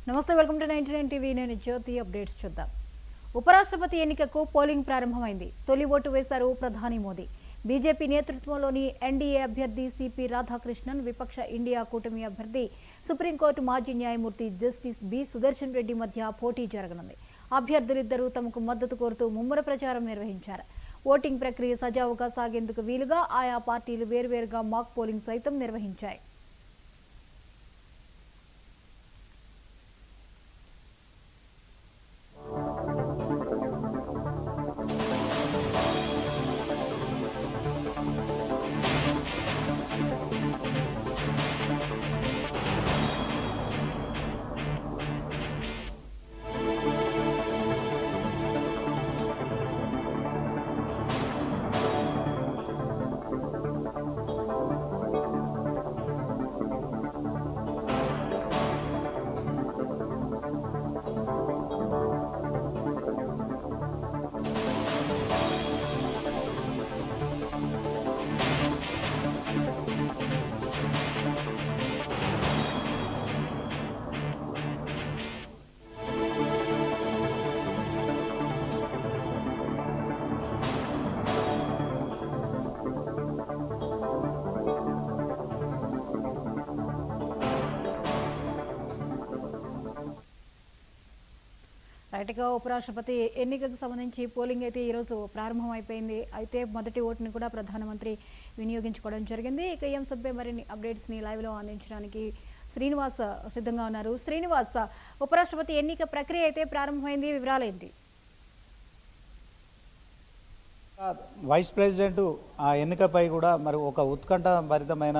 నమస్తే, welcome to 99 TV. నేను జ్యోతి. Updates చూద్దాం. ఉపరాష్ట్రపతి ఎన్నికకు పోలింగ్ ప్రారంభమైంది. తొలి ఓటు వేశారు ప్రధాని మోదీ. బీజేపీ నేతృత్వంలోని ఎన్డీఏ అభ్యర్థి సిపి రాధాకృష్ణన్, విపక్ష ఇండియా కూటమి అభ్యర్థి సుప్రీంకోర్టు మాజీ న్యాయమూర్తి జస్టిస్ బి సుదర్శన్ రెడ్డి మధ్య పోటీ జరగనుంది. అభ్యర్థులిద్దరూ తమకు మద్దతు కోరుతూ ముమ్మర ప్రచారం నిర్వహించారు. ఓటింగ్ ప్రక్రియ సజావుగా సాగేందుకు వీలుగా ఆయా పార్టీలు వేర్వేరుగా మాక్ పోలింగ్ సైతం నిర్వహించాయి. రైట్గా ఉపరాష్ట్రపతి ఎన్నికకు సంబంధించి పోలింగ్ అయితే ఈరోజు ప్రారంభమైపోయింది. అయితే మొదటి ఓటుని కూడా ప్రధానమంత్రి వినియోగించుకోవడం జరిగింది. ఇక ఈ అంశంపై మరిన్ని అప్డేట్స్ని లైవ్లో అందించడానికి శ్రీనివాస్ సిద్ధంగా ఉన్నారు. శ్రీనివాస్, ఉపరాష్ట్రపతి ఎన్నిక ప్రక్రియ అయితే ప్రారంభమైంది, వివరాలేంటి? వైస్ ప్రెసిడెంట్ ఆ ఎన్నికపై కూడా మరి ఒక ఉత్కంఠభరితమైన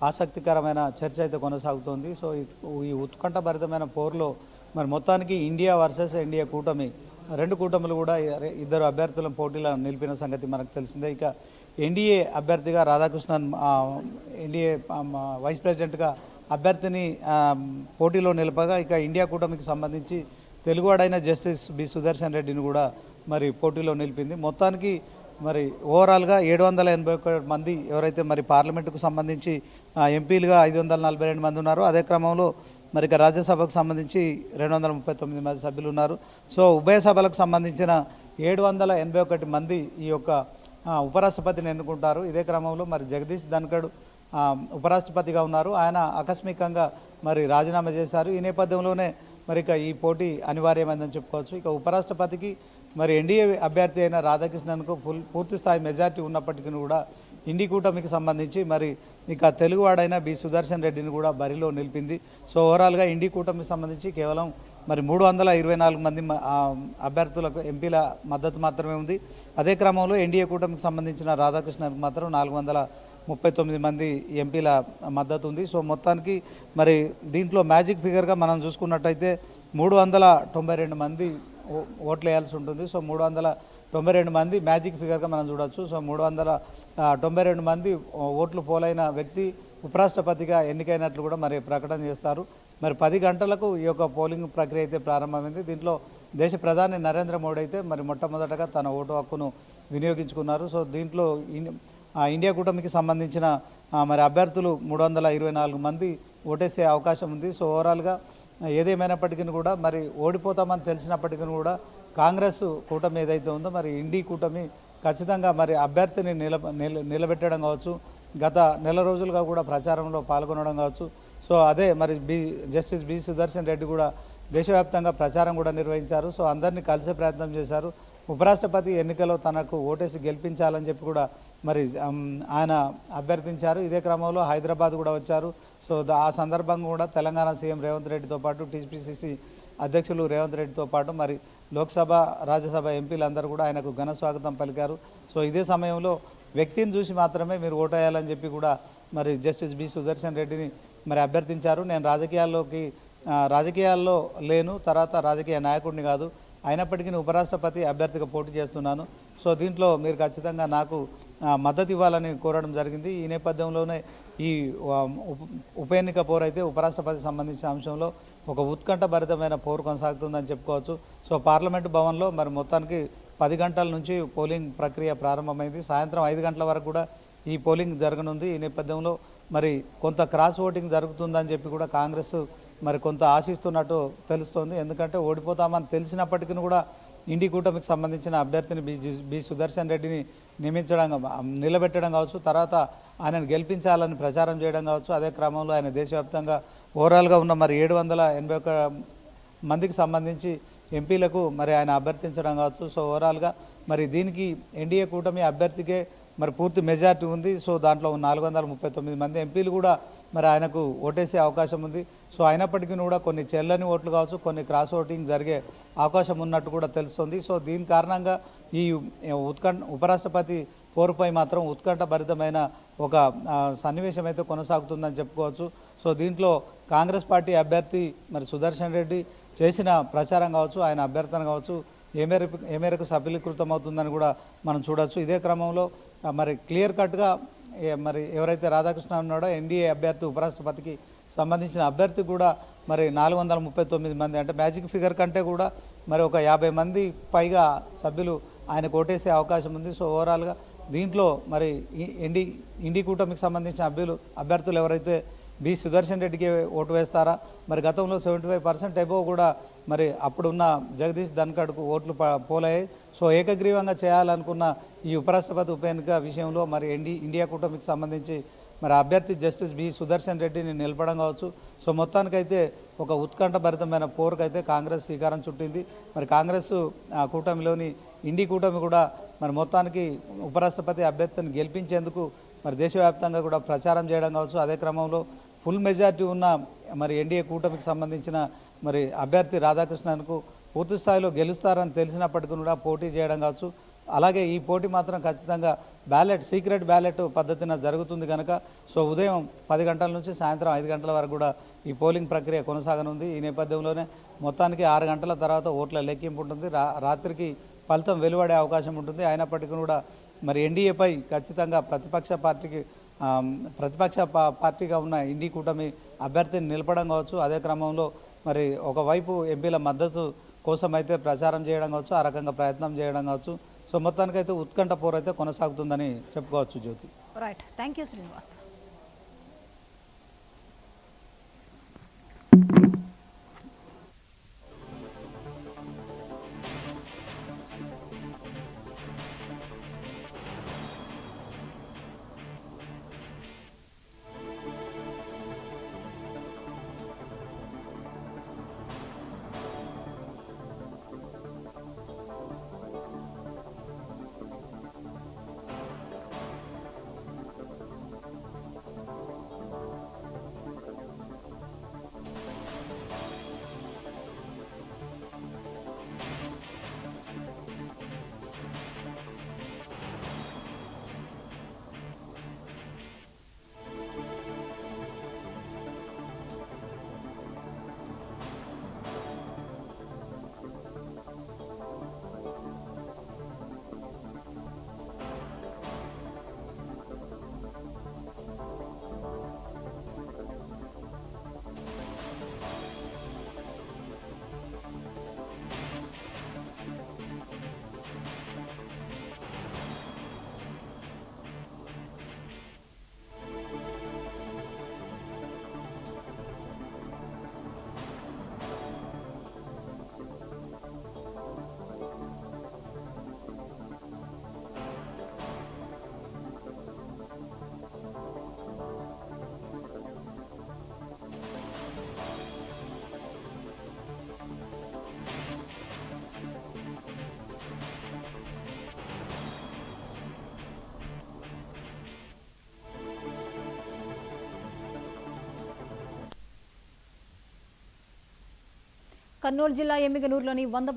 ఆసక్తికరమైన చర్చ అయితే కొనసాగుతోంది. సో ఈ ఉత్కంఠభరితమైన పోరులో మరి మొత్తానికి ఇండియా వర్సెస్ ఎన్డీఏ కూటమి, రెండు కూటములు కూడా ఇద్దరు అభ్యర్థులను పోటీలో నిలిపిన సంగతి మనకు తెలిసిందే. ఇక ఎన్డీఏ అభ్యర్థిగా రాధాకృష్ణన్, ఎన్డీఏ వైస్ ప్రెసిడెంట్గా అభ్యర్థిని పోటీలో నిలపగా, ఇక ఇండియా కూటమికి సంబంధించి తెలుగువాడైన జస్టిస్ బి సుదర్శన్ రెడ్డిని కూడా మరి పోటీలో నిలిపింది. మొత్తానికి మరి ఓవరాల్గా 781 మంది ఎవరైతే మరి పార్లమెంటుకు సంబంధించి ఎంపీలుగా 542 మంది ఉన్నారో, అదే క్రమంలో మరి ఇక రాజ్యసభకు సంబంధించి 239 మంది సభ్యులు ఉన్నారు. సో ఉభయ సభలకు సంబంధించిన 781 మంది ఈ యొక్క ఉపరాష్ట్రపతిని ఎన్నుకుంటారు. ఇదే క్రమంలో మరి జగదీష్ ధన్ఖడ్ ఉపరాష్ట్రపతిగా ఉన్నారు. ఆయన ఆకస్మికంగా మరి రాజీనామా చేశారు. ఈ నేపథ్యంలోనే మరి ఇక ఈ పోటీ అనివార్యమైందని చెప్పుకోవచ్చు. ఇక ఉపరాష్ట్రపతికి మరి ఎన్డీఏ అభ్యర్థి అయిన రాధాకృష్ణన్కు పూర్తి స్థాయి మెజార్టీ ఉన్నప్పటికీ కూడా ఇండి కూటమికి సంబంధించి మరి ఇక తెలుగువాడైన బి సుదర్శన్ రెడ్డిని కూడా బరిలో నిలిపింది. సో ఓవరాల్గా ఇండి కూటమికి సంబంధించి కేవలం మరి 324 మంది అభ్యర్థులకు ఎంపీల మద్దతు మాత్రమే ఉంది. అదే క్రమంలో ఎన్డీఏ కూటమికి సంబంధించిన రాధాకృష్ణన్కు మాత్రం 439 మంది ఎంపీల మద్దతు ఉంది. సో మొత్తానికి మరి దీంట్లో మ్యాజిక్ ఫిగర్గా మనం చూసుకున్నట్టయితే 392 మంది ఓట్లు వేయాల్సి ఉంటుంది. సో 392 మంది మ్యాజిక్ ఫిగర్గా మనం చూడవచ్చు. సో 392 మంది ఓట్లు పోలైన వ్యక్తి ఉపరాష్ట్రపతిగా ఎన్నికైనట్లు కూడా మరి ప్రకటన చేస్తారు. మరి 10 గంటలకు ఈ యొక్క పోలింగ్ ప్రక్రియ అయితే ప్రారంభమైంది. దీంట్లో దేశ ప్రధాని నరేంద్ర మోడీ అయితే మరి మొట్టమొదటగా తన ఓటు హక్కును వినియోగించుకున్నారు. సో దీంట్లో ఇండియా కూటమికి సంబంధించిన మరి అభ్యర్థులు 324 మంది ఓటేసే అవకాశం ఉంది. సో ఓవరాల్గా ఏదేమైనప్పటికీ కూడా మరి ఓడిపోతామని తెలిసినప్పటికీ కూడా కాంగ్రెస్ కూటమి ఏదైతే ఉందో మరి ఇండి కూటమి ఖచ్చితంగా మరి అభ్యర్థిని నిలబెట్టడం కావచ్చు, గత నెల రోజులుగా కూడా ప్రచారంలో పాల్గొనడం కావచ్చు. సో అదే మరి జస్టిస్ బి సుదర్శన్ రెడ్డి కూడా దేశవ్యాప్తంగా ప్రచారం కూడా నిర్వహించారు. సో అందరినీ కలిసే ప్రయత్నం చేశారు. ఉపరాష్ట్రపతి ఎన్నికలో తనకు ఓటేసి గెలిపించాలని చెప్పి కూడా మరి ఆయన అభ్యర్థించారు. ఇదే క్రమంలో హైదరాబాద్ కూడా వచ్చారు. సో ఆ సందర్భంగా కూడా తెలంగాణ సీఎం రేవంత్ రెడ్డితో పాటు టీపీసీసీ అధ్యక్షులు రేవంత్ రెడ్డితో పాటు మరి లోక్సభ, రాజ్యసభ ఎంపీలందరూ కూడా ఆయనకు ఘన స్వాగతం పలికారు. సో ఇదే సమయంలో వ్యక్తిని చూసి మాత్రమే మీరు ఓటేయాలని చెప్పి కూడా మరి జస్టిస్ బి సుదర్శన్ రెడ్డిని మరి అభ్యర్థించారు. నేను రాజకీయాల్లో లేను, తర్వాత రాజకీయ నాయకుడిని కాదు, అయినప్పటికీ ఉపరాష్ట్రపతి అభ్యర్థిగా పోటీ చేస్తున్నాను. సో దీంట్లో మీరు ఖచ్చితంగా నాకు మద్దతు ఇవ్వాలని కోరడం జరిగింది. ఈ నేపథ్యంలోనే ఈ ఉప ఎన్నిక పోరు అయితే ఉపరాష్ట్రపతికి సంబంధించిన అంశంలో ఒక ఉత్కంఠభరితమైన పోరు కొనసాగుతుందని చెప్పుకోవచ్చు. సో పార్లమెంటు భవన్లో మరి మొత్తానికి 10 గంటల నుంచి పోలింగ్ ప్రక్రియ ప్రారంభమైంది. సాయంత్రం 5 గంటల వరకు కూడా ఈ పోలింగ్ జరగనుంది. ఈ నేపథ్యంలో మరి కొంత క్రాస్ ఓటింగ్ జరుగుతుందని చెప్పి కూడా కాంగ్రెస్ మరి కొంత ఆశిస్తున్నట్టు తెలుస్తోంది. ఎందుకంటే ఓడిపోతామని తెలిసినప్పటికీ కూడా ఇండి కూటమికి సంబంధించిన అభ్యర్థిని బి సుదర్శన్ రెడ్డిని నిలబెట్టడం కావచ్చు, తర్వాత ఆయనను గెలిపించాలని ప్రచారం చేయడం కావచ్చు. అదే క్రమంలో ఆయన దేశవ్యాప్తంగా ఓవరాల్గా ఉన్న మరి 781 మందికి సంబంధించి ఎంపీలకు మరి ఆయన అభ్యర్థించడం కావచ్చు. సో ఓవరాల్గా మరి దీనికి ఎన్డీఏ కూటమి అభ్యర్థికే మరి పూర్తి మెజార్టీ ఉంది. సో దాంట్లో 439 మంది ఎంపీలు కూడా మరి ఆయనకు ఓటేసే అవకాశం ఉంది. సో అయినప్పటికీ కూడా కొన్ని చెల్లని ఓట్లు కావచ్చు, కొన్ని క్రాస్ ఓటింగ్ జరిగే అవకాశం ఉన్నట్టు కూడా తెలుస్తుంది. సో దీని కారణంగా ఈ ఉపరాష్ట్రపతి పోరుపై మాత్రం ఉత్కంఠభరితమైన ఒక సన్నివేశం అయితే కొనసాగుతుందని చెప్పుకోవచ్చు. సో దీంట్లో కాంగ్రెస్ పార్టీ అభ్యర్థి మరి సుదర్శన్ రెడ్డి చేసిన ప్రచారం కావచ్చు, ఆయన అభ్యర్థన కావచ్చు ఏ మేరకు సఫలీకృతం అవుతుందని కూడా మనం చూడవచ్చు. ఇదే క్రమంలో మరి క్లియర్ కట్గా మరి ఎవరైతే రాధాకృష్ణ ఉన్నాడో ఎన్డీఏ అభ్యర్థి ఉపరాష్ట్రపతికి సంబంధించిన అభ్యర్థి కూడా మరి 439 మంది అంటే మ్యాజిక్ ఫిగర్ కంటే కూడా మరి ఒక 50 మంది పైగా సభ్యులు ఆయన ఓటేసే అవకాశం ఉంది. సో ఓవరాల్గా దీంట్లో మరి ఇండి కూటమికి సంబంధించిన అభ్యర్థులు ఎవరైతే బి సుదర్శన్ రెడ్డికి ఓటు వేస్తారా, మరి గతంలో 75% అబోవ్ కూడా మరి అప్పుడున్న జగదీష్ ధన్ఖడ్కు ఓట్లు పోలయ్యాయి. సో ఏకగ్రీవంగా చేయాలనుకున్న ఈ ఉపరాష్ట్రపతి ఉప ఎన్నిక విషయంలో మరి ఇండియా కూటమికి సంబంధించి మరి అభ్యర్థి జస్టిస్ బి సుదర్శన్ రెడ్డిని నిలపడం కావచ్చు. సో మొత్తానికైతే ఒక ఉత్కంఠభరితమైన పోరుకైతే కాంగ్రెస్ శ్రీకారం చుట్టింది. మరి కాంగ్రెస్ కూటమిలోని ఇండి కూటమి కూడా మరి మొత్తానికి ఉపరాష్ట్రపతి అభ్యర్థిని గెలిపించేందుకు మరి దేశవ్యాప్తంగా కూడా ప్రచారం చేయడం కావచ్చు. అదే క్రమంలో ఫుల్ మెజార్టీ ఉన్న మరి ఎన్డీఏ కూటమికి సంబంధించిన మరి అభ్యర్థి రాధాకృష్ణన్కు పూర్తి స్థాయిలో గెలుస్తారని తెలిసినప్పటికీ కూడా పోటీ చేయడం కావచ్చు. అలాగే ఈ పోటీ మాత్రం ఖచ్చితంగా సీక్రెట్ బ్యాలెట్ పద్ధతిన జరుగుతుంది కనుక సో ఉదయం 10 గంటల నుంచి సాయంత్రం 5 గంటల వరకు కూడా ఈ పోలింగ్ ప్రక్రియ కొనసాగనుంది. ఈ నేపథ్యంలోనే మొత్తానికి 6 గంటల తర్వాత ఓట్ల లెక్కింపు ఉంటుంది. రాత్రికి ఫలితం వెలువడే అవకాశం ఉంటుంది. అయినప్పటికీ కూడా మరి ఎన్డీఏపై ఖచ్చితంగా ప్రతిపక్ష పార్టీగా ఉన్న ఇండి కూటమి అభ్యర్థిని నిలపడం కావచ్చు. అదే క్రమంలో మరి ఒకవైపు ఎంపీల మద్దతు కోసం అయితే ప్రచారం చేయడం కావచ్చు, ఆ రకంగా ప్రయత్నం చేయడం కావచ్చు. సో మొత్తానికైతే ఉత్కంఠ పోరైతే కొనసాగుతుందని చెప్పుకోవచ్చు. Jyothi. Right, thank you Srinivas. Kurnool జిల్లా ఎమ్మిగనూరులోని 100